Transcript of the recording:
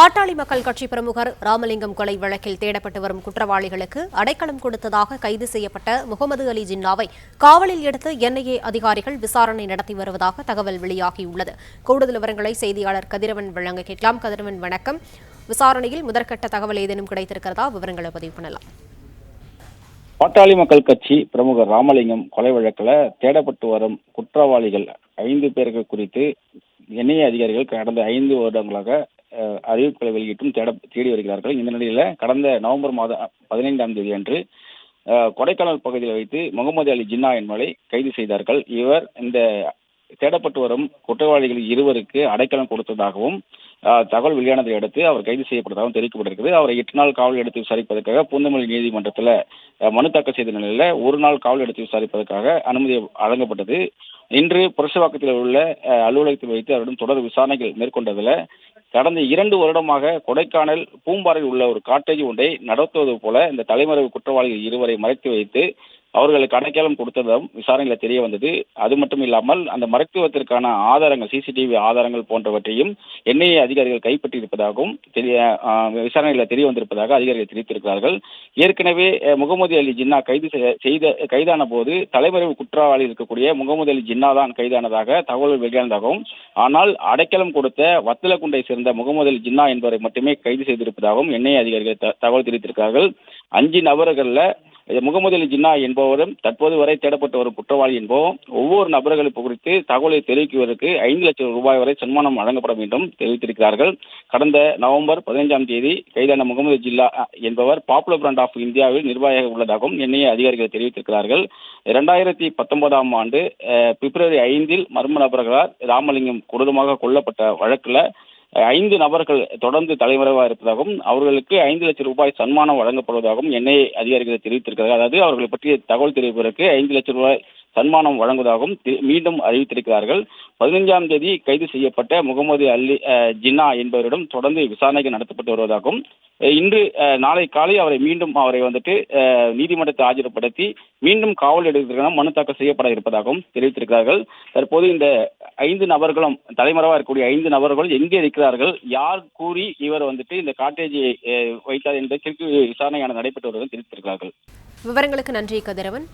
பாட்டாளி மக்கள் கட்சி பிரமுகர் ராமலிங்கம் கொலை வழக்கில் தேடப்பட்டு வரும் குற்றவாளிகளுக்கு அடைக்கலம் கொடுத்ததாக கைது செய்யப்பட்ட முகமது அலி ஜின்னாவை காவலில் எடுத்து என்ஐஏ அதிகாரிகள் விசாரணை நடத்தி வருவதாக தகவல் வெளியாகியுள்ளது. கூடுதல் விவரங்களை செய்தியாளர் கதிரவன் வழங்க கேட்கலாம். கதிரவன், வணக்கம். விசாரணையில் முதற்கட்ட தகவல் ஏதேனும் கிடைத்திருக்கிறதா? விவரங்களை பதிவு பண்ணலாம். பாட்டாளி மக்கள் கட்சி பிரமுகர் ராமலிங்கம் கொலை வழக்கில் தேடப்பட்டு வரும் குற்றவாளிகள் 5 பேர்கள் குறித்து என்ஐஏ அதிகாரிகள் கடந்த 5 வருடங்களாக அறிவிப்புகளை வெளியிட்டும் தேடி வருகிறார்கள். இந்த நிலையில கடந்த நவம்பர் மாதம் 15ஆம் தேதி அன்று கொடைக்கானல் பகுதியில் வைத்து முகமது அலி ஜின்னா என்பவரை கைது செய்தார்கள். இவர் இந்த தேடப்பட்டு வரும் குற்றவாளிகள் 2 அடைக்கலம் கொடுத்ததாகவும் தகவல் வெளியானதை அடுத்து அவர் கைது செய்யப்பட்டதாகவும் தெரிவிக்கப்பட்டிருக்கிறது. அவரை 8 நாள் காவல் எடுத்து விசாரிப்பதற்காக பூந்தமல்லி நீதிமன்றத்தில் மனு தாக்கல் செய்த நிலையில 1 நாள் காவல் எடுத்து விசாரிப்பதற்காக அனுமதி வழங்கப்பட்டது. இன்று புரட்சிவாக்கத்தில் உள்ள அலுவலகத்தில் வைத்து அவரிடம் தொடர் விசாரணைகள் மேற்கொண்டதில் கடந்த 2 வருடமாக கொடைக்கானல் பூம்பாறையில் உள்ள ஒரு காட்டேஜ் ஒன்றை நடத்துவது போல இந்த தலைமறைவு குற்றவாளிகள் 2 மறைத்து வைத்து அவர்களுக்கு அடைக்கலம் கொடுத்ததும் விசாரணையில் தெரிய வந்தது. அது மட்டும் இல்லாமல் அந்த மருத்துவத்திற்கான ஆதாரங்கள், சிசிடிவி ஆதாரங்கள் போன்றவற்றையும் என்ஐஏ அதிகாரிகள் கைப்பற்றியிருப்பதாகவும் விசாரணையில் தெரிய வந்திருப்பதாக அதிகாரிகள் தெரிவித்திருக்கிறார்கள். ஏற்கனவே முகமது அலி ஜின்னா கைதான போது தலைமறைவு குற்றவாளி இருக்கக்கூடிய முகமது அலி ஜின்னா தான் கைதானதாக தகவல் வெளியானதாகவும், ஆனால் அடைக்கலம் கொடுத்த வத்தலக்குண்டை சேர்ந்த முகமது அலி ஜின்னா என்பவரை மட்டுமே கைது செய்திருப்பதாகவும் என்ஐஏ அதிகாரிகள் தகவல் தெரிவித்திருக்கிறார்கள். 5 நபர்கள்ல முகமது அலி ஜின்னா என்பவரும் தற்போது வரை தேடப்பட்டு வரும் குற்றவாளி என்போம் ஒவ்வொரு நபர்களுக்கு குறித்து தகவலை தெரிவிக்குவதற்கு 5 லட்சம் ரூபாய் வரை சன்மானம் வழங்கப்படும் என்றும் தெரிவித்திருக்கிறார்கள். கடந்த நவம்பர் 15ஆம் தேதி கைதான முகமது ஜில்லா என்பவர் பாப்புலர் பிராண்ட் ஆஃப் இந்தியாவில் நிர்வாகியாக உள்ளதாகவும் என்ஐஏ அதிகாரிகள் தெரிவித்திருக்கிறார்கள். 2019ஆம் ஆண்டு பிப்ரவரி 5இல் மர்ம நபர்களால் ராமலிங்கம் கொடூரமாக கொல்லப்பட்ட வழக்கில் 5 நபர்கள் தொடர்ந்து தலைமறைவாக இருப்பதாகவும் அவர்களுக்கு 5 லட்சம் ரூபாய் சன்மானம் வழங்கப்படுவதாகவும் என்ஐஏ அதிகாரிகள் தெரிவித்திருக்கிறார்கள். அதாவது அவர்களை பற்றிய தகவல் தெரிவிப்பதற்கு 5 லட்சம் ரூபாய் சன்மானம் வழங்குவதாகவும் மீண்டும் அறிவித்திருக்கிறார்கள். 15ஆம் தேதி கைது செய்யப்பட்ட முகமது அலி ஜின்னா என்பவரிடம் தொடர்ந்து விசாரணைகள் நடத்தப்பட்டு வருவதாகவும் இன்று நாளை காலை அவரை வந்துட்டு நீதிமன்றத்தை ஆஜர்படுத்தி மீண்டும் காவல் எடுக்கிறதுக்கான மனு தாக்கல் செய்யப்பட இருப்பதாகவும் தெரிவித்திருக்கிறார்கள். தற்போது இந்த 5 நபர்களும் தலைமறைவாக இருக்கக்கூடிய 5 நபர்கள் எங்கே இருக்கிறார்கள், யார் கூறி இவர் வந்துட்டு இந்த காட்டேஜை வைத்தார் என்ற விசாரணையான நடைபெற்று வருவதாக தெரிவித்திருக்கிறார்கள். விவரங்களுக்கு நன்றி கதிரவன்.